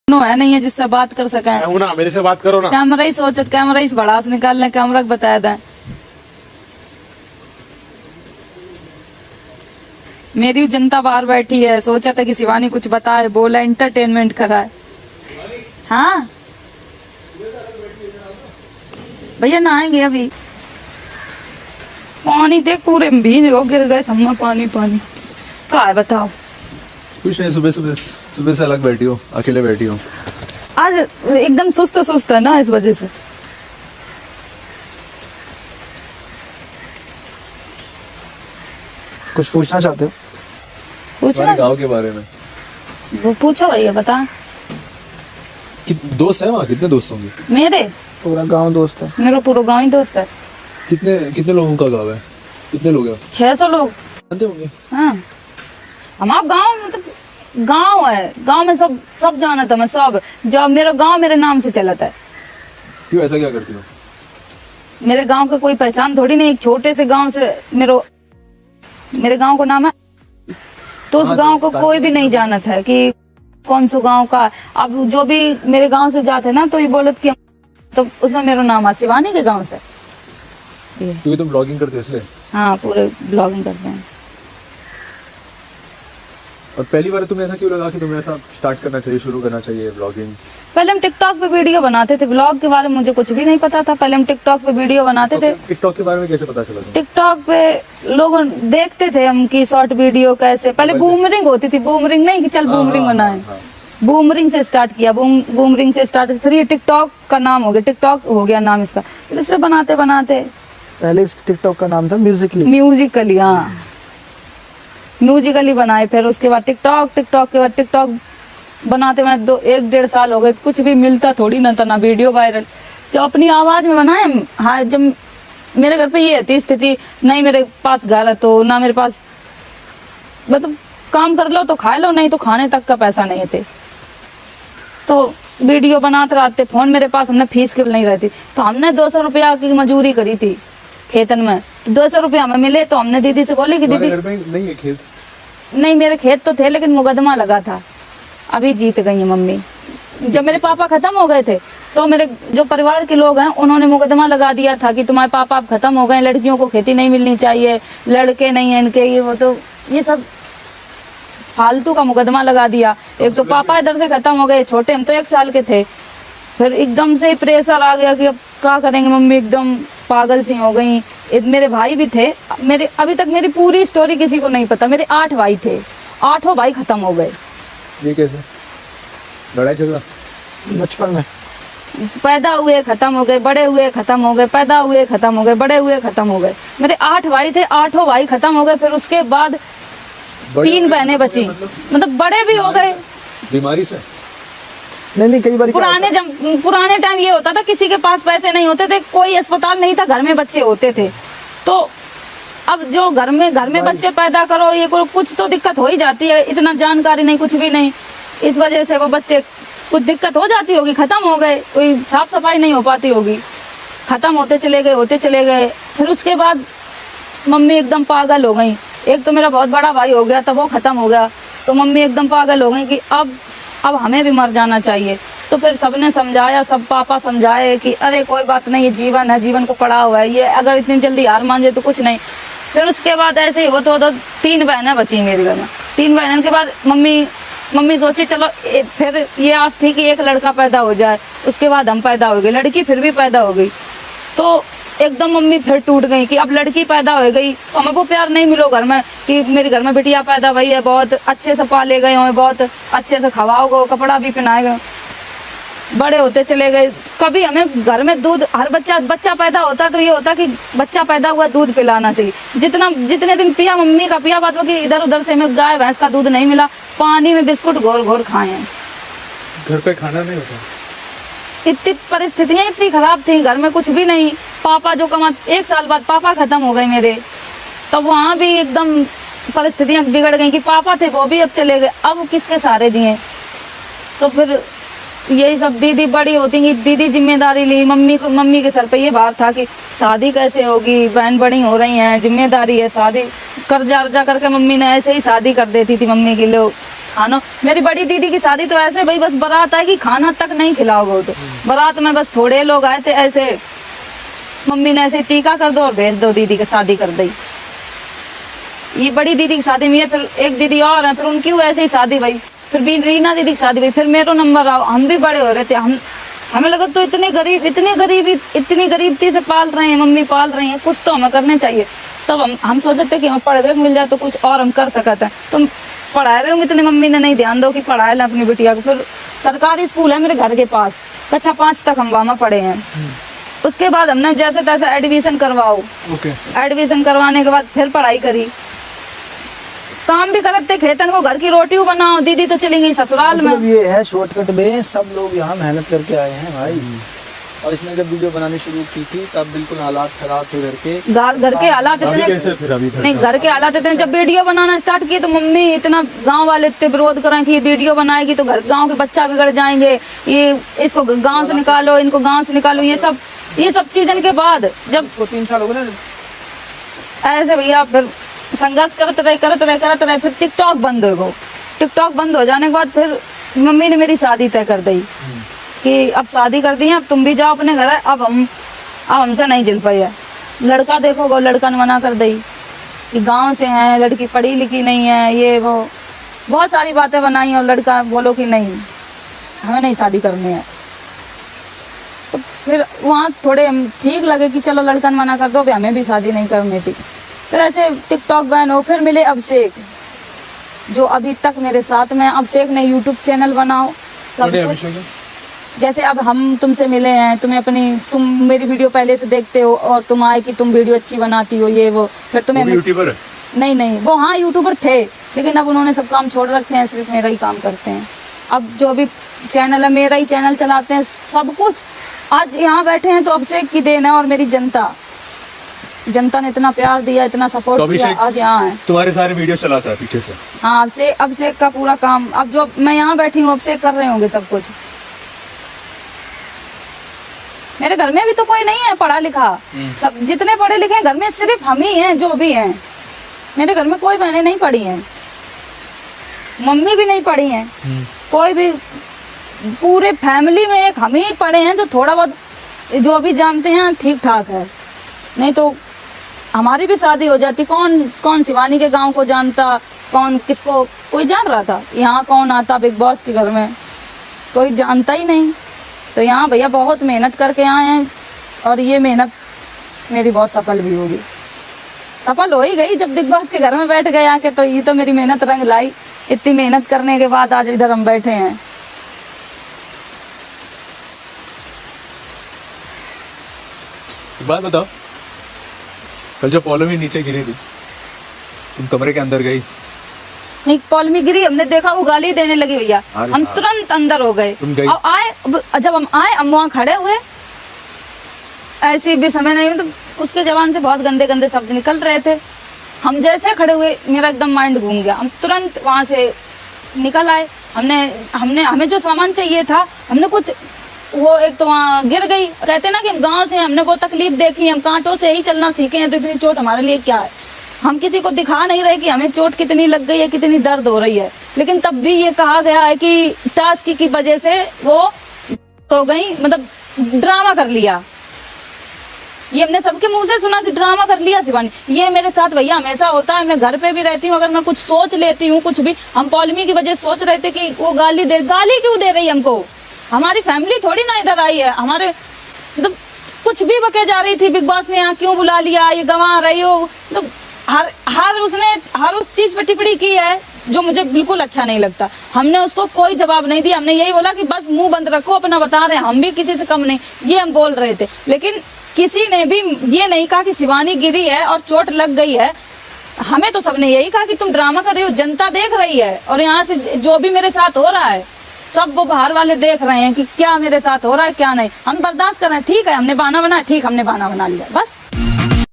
है नहीं है जिससे बात कर सके। ना मेरे से बात करो ना। कैमरा ही सोचत, कैमरा ही भड़ास निकालने, कैमरा को बताया था। मेरी जनता बाहर बैठी है, सोचा था कि शिवानी कुछ बताए, बोला एंटरटेनमेंट कराए। हाँ भैया नहाएंगे अभी। पानी देख पूरे भीग हो गिर गए सम्मा, पानी पानी का है बताओ। कुछ नहीं, सुबह सुबह सुबह से अलग बैठी हो, अकेले बैठी हो। आज एकदम सुस्त सुस्त है ना, इस वजह से। कुछ पूछना चाहते हो? पूछना गाँव के बारे में। वो पूछो भैया बता। दोस्त है वहाँ? कितने दोस्त होंगे? मेरे पूरा गांव दोस्त है। मेरा पूरा गांव ही दोस्त है। कितने कितने लोगों का गाँव है? कितने लोग हैं? 600 लोग जानते होंगे। हाँ। हमारा गांव मतलब गांव है, गांव में सब जानत है। मैं सब जब मेरा गांव मेरे नाम से चलता है। क्यों, ऐसा क्या करती हो? मेरे गांव का कोई पहचान थोड़ी नहीं। एक छोटे से गांव से मेरे गांव का नाम है, तो उस गांव को कोई भी नहीं जानत है कि कौन सा गांव का। अब जो भी मेरे गांव से जाते हैं ना, तो ये बोलत कि तो उसमें मेरा नाम है शिवानी के गांव से। क्योंकि तुम ब्लॉगिंग करते हो इसलिए। हाँ पूरे ब्लॉगिंग करते हैं। और पहली बार तुम्हें ऐसा क्यों लगा कि तुम्हें ऐसा स्टार्ट करना चाहिए, शुरू करना चाहिए ब्लॉगिंग? पहले हम टिकटॉक पे वीडियो बनाते थे, ब्लॉग के बारे में मुझे कुछ भी नहीं पता था। पहले हम टिकटॉक पे वीडियो बनाते थे। टिकटॉक के बारे में कैसे पता चला तुम्हें? टिकटॉक पे लोग देखते थे हम की शॉर्ट वीडियो कैसे। पहले बूमरिंग होती थी, बूमरिंग नहीं कि चल बूमरिंग बनाए। बूमरिंग से स्टार्ट किया, बूमरिंग से स्टार्ट, फिर ये टिकटॉक का नाम हो गया, टिकटॉक हो गया नाम इसका। फिर इस पे बनाते बनाते पहले इस टिकटॉक का नाम था म्यूजिकली। म्यूजिकली, हाँ म्यूजिकली बनाए। फिर उसके बाद टिकटॉक के बाद टिकटॉक बनाते बनाते 1-1.5 साल हो गए। कुछ भी मिलता थोड़ी ना था, ना वीडियो वायरल। जब अपनी आवाज में बनाए, हाँ जब मेरे घर पे ये थी स्थिति, नहीं मेरे पास घर है तो ना मेरे पास, मतलब काम कर लो तो खा लो, नहीं तो खाने तक का पैसा नहीं थे। तो वीडियो बनाते रहते, फोन मेरे पास, हमने फीस के नहीं रहती, तो हमने 200 रुपया की मजूरी करी थी खेतन में। तो 200 रुपया हमें मिले तो हमने दीदी से बोली कि दीदी घर में नहीं है खेत? नहीं मेरे खेत तो थे, लेकिन मुकदमा लगा था, अभी जीत गई है मम्मी। जब मेरे पापा खत्म हो गए थे तो मेरे जो परिवार के लोग हैं उन्होंने मुकदमा लगा दिया था कि तुम्हारे पापा अब खत्म हो गए, लड़कियों को खेती नहीं मिलनी चाहिए, लड़के नहीं है इनके, ये वो, तो ये सब फालतू का मुकदमा लगा दिया। एक तो पापा इधर से खत्म हो गए, छोटे हम तो 1 साल के थे। फिर एकदम से प्रेशर आ गया कि अब क्या करेंगे, मम्मी एकदम पागल सी हो गई। मेरे भाई भी थे मेरे, अभी तक मेरी पूरी स्टोरी किसी को नहीं पता। मेरे 8 भाई थे, 8 भाई खत्म हो गए। ये कैसे? लड़ाई झगड़ा? बचपन में पैदा हुए खत्म हो गए, बड़े हुए खत्म हो गए, पैदा हुए खत्म हो गए, बड़े हुए खत्म हो गए। मेरे 8 भाई थे, 8 भाई खत्म हो गए। फिर उसके बाद 3 बहनें बची, मतलब बड़े भी हो गए बीमारी से। नहीं कई बार पुराने टाइम ये होता था, किसी के पास पैसे नहीं होते थे, कोई अस्पताल नहीं था, घर में बच्चे होते थे। तो अब जो घर में बच्चे पैदा करो, ये कुछ तो दिक्कत हो ही जाती है। इतना जानकारी नहीं, कुछ भी नहीं, इस वजह से वो बच्चे कुछ दिक्कत हो जाती होगी, खत्म हो गए। कोई साफ सफाई नहीं हो पाती होगी, खत्म होते चले गए। फिर उसके बाद मम्मी एकदम पागल हो गई। एक तो मेरा बहुत बड़ा भाई हो गया, तब वो खत्म हो गया, तो मम्मी एकदम पागल हो गई कि अब हमें भी मर जाना चाहिए। तो फिर सबने समझाया, सब पापा समझाए कि अरे कोई बात नहीं, ये जीवन है, जीवन को पड़ा हुआ है, ये अगर इतनी जल्दी हार मान जाए तो कुछ नहीं। फिर उसके बाद ऐसे ही होता 3 बहनें बची मेरे घर में। 3 बहनों के बाद मम्मी सोची चलो फिर ये आस थी कि एक लड़का पैदा हो जाए। उसके बाद हम पैदा हो गए, लड़की फिर भी पैदा हो गई। तो एकदम मम्मी फिर टूट गई कि अब लड़की पैदा हो गई, हमें वो प्यार नहीं मिलो घर में कि मेरे घर में बिटिया पैदा हुई है, बहुत अच्छे से पाले गए हो, बहुत अच्छे से खवाओ गो, कपड़ा भी पहनाए गए, बड़े होते चले गए। कभी हमें घर में दूध, हर बच्चा पैदा होता तो ये होता कि बच्चा पैदा हुआ दूध पिलाना चाहिए। जितने दिन पिया मम्मी का पिया, बात कि इधर उधर से हमें गाय भैंस का दूध नहीं मिला, पानी में बिस्कुट घोर खाए हैं। घर पे खाना नहीं होता? इतनी परिस्थितियां इतनी खराब थी, घर में कुछ भी नहीं। पापा जो 1 साल बाद पापा खत्म हो गए मेरे, तब वहाँ भी एकदम परिस्थितियां बिगड़ गई कि पापा थे वो भी अब चले गए, अब किसके सहारे जिए। तो फिर यही सब दीदी बड़ी होती कि दीदी जिम्मेदारी ली, मम्मी के सर पे ये भार था कि शादी कैसे होगी, बहन बड़ी हो रही हैं, जिम्मेदारी है, शादी कर्जा अर्जा करके मम्मी ने ऐसे ही शादी कर देती थी मम्मी के लोग। खाना, मेरी बड़ी दीदी की शादी तो ऐसे भाई बस बारात आएगी खाना तक नहीं खिलाओगे, तो बारात में बस थोड़े लोग आए थे, ऐसे मम्मी ने ऐसे टीका कर दो और भेज दो, दीदी की शादी कर दी। ये बड़ी दीदी की शादी में है, फिर एक दीदी और है, फिर उनकी हुई ऐसे ही शादी भाई, फिर भी रीना दीदी की शादी भाई, फिर मेरा नंबर आओ, हम भी बड़े हो रहे थे, हमें लगा तो इतनी गरीबी से पाल रहे हैं, मम्मी पाल रही हैं, कुछ तो हमें करने चाहिए। तब हम सोच सकते कि हमें पढ़े मिल जाए तो कुछ और हम कर सकते हैं। तो पढ़ाए हुए इतने मम्मी ने नहीं ध्यान दो कि पढ़ाए ला अपनी बिटिया को। फिर सरकारी स्कूल है मेरे घर के पास, कक्षा 5 तक हम वहाँ पढ़े हैं। उसके बाद हमने जैसे तैसे एडमिशन करवाओ, एडमिशन करवाने के बाद फिर पढ़ाई करी, काम भी करते खेतन को, घर की रोटी बनाओ। दीदी तो चली गई ससुराल में। मतलब ये है शॉर्टकट में, सब लोग यहाँ मेहनत करके आए हैं भाई। और इसने जब वीडियो बनानी शुरू की थी तब बिल्कुल हालात खराब थे घर के हालात इतने, नहीं घर के हालात इतने। जब वीडियो बनाना स्टार्ट किए तो मम्मी इतना, गांव वाले इतने विरोध करें कि ये वीडियो बनाएगी तो गांव के बच्चा बिगड़ जाएंगे, ये इसको गांव से निकालो, इनको गांव से निकालो। ये सब चीजन के बाद जब 3 साल हो गए ना ऐसे भैया फिर संघर्ष करते रहे, फिर टिकटॉक बंद हो गो। टिकटॉक बंद हो जाने के बाद फिर मम्मी ने मेरी शादी तय कर दी कि अब शादी कर दी है, अब तुम भी जाओ अपने घर। अब हमसे नहीं झेल पाई है। लड़का देखोगे, लड़का ने मना कर दी कि गांव से है, लड़की पढ़ी लिखी नहीं है, ये वो बहुत सारी बातें बनाई, और लड़का बोलो कि नहीं हमें नहीं शादी करनी है। तो फिर वहाँ थोड़े ठीक लगे कि चलो लड़का ने मना कर दो, हमें भी शादी नहीं करनी थी। फिर ऐसे टिकटॉक बैन हो, फिर मिले अभिषेक जो अभी तक मेरे साथ में। अभिषेक ने यूट्यूब चैनल बनाओ सब कुछ, जैसे अब हम तुमसे मिले हैं, तुम मेरी वीडियो पहले से देखते हो और तुम आए कि तुम वीडियो अच्छी बनाती हो, ये वो, फिर तुम्हें यूट्यूबर नहीं वो हाँ यूट्यूबर थे, लेकिन अब उन्होंने सब काम छोड़ रखे हैं, सिर्फ मेरा ही काम करते हैं। अब जो भी चैनल है मेरा ही चैनल चलाते हैं, सब कुछ। आज यहाँ बैठे हैं तो अभिषेक की देन है, और मेरी जनता ने इतना प्यार दिया, इतना सपोर्ट किया, आज यहाँ है। तुम्हारे सारे वीडियो चलाता है पीछे से? हाँ, अभिषेक का पूरा काम। अब जो मैं यहाँ बैठी हूँ अभिषेक कर रहे होंगे सब कुछ। मेरे घर में भी तो कोई नहीं है पढ़ा लिखा, सब जितने पढ़े लिखे हैं घर में सिर्फ हम ही हैं जो भी हैं। मेरे घर में कोई बहनें नहीं पढ़ी हैं, मम्मी भी नहीं पढ़ी हैं, कोई भी, पूरे फैमिली में एक हम ही पढ़े हैं जो थोड़ा बहुत जो भी जानते हैं ठीक ठाक है। नहीं तो हमारी भी शादी हो जाती, कौन शिवानी के गांव को जानता, कौन किसको कोई जान रहा था। यहाँ कौन आता बिग बॉस के घर में, कोई जानता ही नहीं। तो यहाँ भैया बहुत मेहनत करके आए हैं, और ये मेहनत मेरी बहुत सफल भी होगी, सफल हो ही गई। जब बिग बॉस के घर में बैठ गए आके, तो ये तो मेरी मेहनत रंग लाई। इतनी मेहनत करने के बाद आज इधर हम बैठे हैं। बात बताओ, कल जो पॉलोमी नीचे गिरी थी, तुम कमरे के अंदर गई? नहीं, पॉलमी गिरी, हमने देखा वो गाली देने लगी भैया, हम तुरंत अंदर हो गए। और आए, जब हम आए हम वहाँ खड़े हुए, ऐसे भी समय नहीं, तो उसके जबान से बहुत गंदे गंदे शब्द निकल रहे थे। हम जैसे खड़े हुए मेरा एकदम माइंड घूम गया, हम तुरंत वहाँ से निकल आए। हमें जो सामान चाहिए था, हमने कुछ, वो एक तो वहाँ गिर गई। कहते ना कि हम गाँव से, हमने वो तकलीफ देखी, हम कांटों से ही चलना सीखे हैं, तो इतनी चोट हमारे लिए क्या है। हम किसी को दिखा नहीं रहे कि हमें चोट कितनी लग गई है, कितनी दर्द हो रही है, लेकिन तब भी ये कहा गया है कि टास्क की वजह से वो हो गई, मतलब ड्रामा कर लिया। ये हमने सबके मुंह से सुना कि ड्रामा कर लिया शिवानी। ये मेरे साथ भैया हमेशा होता है, मैं घर पे भी रहती हूँ, अगर मैं कुछ सोच लेती हूँ कुछ भी, हम पॉलमी की वजह सोच रहे थे कि वो गाली क्यों दे रही है हमको। हमारी फैमिली थोड़ी ना इधर आई है, हमारे मतलब कुछ भी बके जा रही थी, बिग बॉस ने यहाँ क्यों बुला लिया, ये गंवा रही हो, तो हर उस चीज पे टिप्पणी की है जो मुझे बिल्कुल अच्छा नहीं लगता। हमने उसको कोई जवाब नहीं दिया, हमने यही बोला कि बस मुंह बंद रखो, अपना बता रहे हैं, हम भी किसी से कम नहीं, ये हम बोल रहे थे। लेकिन किसी ने भी ये नहीं कहा कि शिवानी गिरी है और चोट लग गई है। हमें तो सबने यही कहा कि तुम ड्रामा कर रही हो, जनता देख रही है, और यहाँ से जो भी मेरे साथ हो रहा है सब वो बाहर वाले देख रहे हैं कि क्या मेरे साथ हो रहा है क्या नहीं। हम बर्दाश्त कर रहे हैं, ठीक है, हमने बहाना बनाया, ठीक, हमने बहाना बना लिया, बस।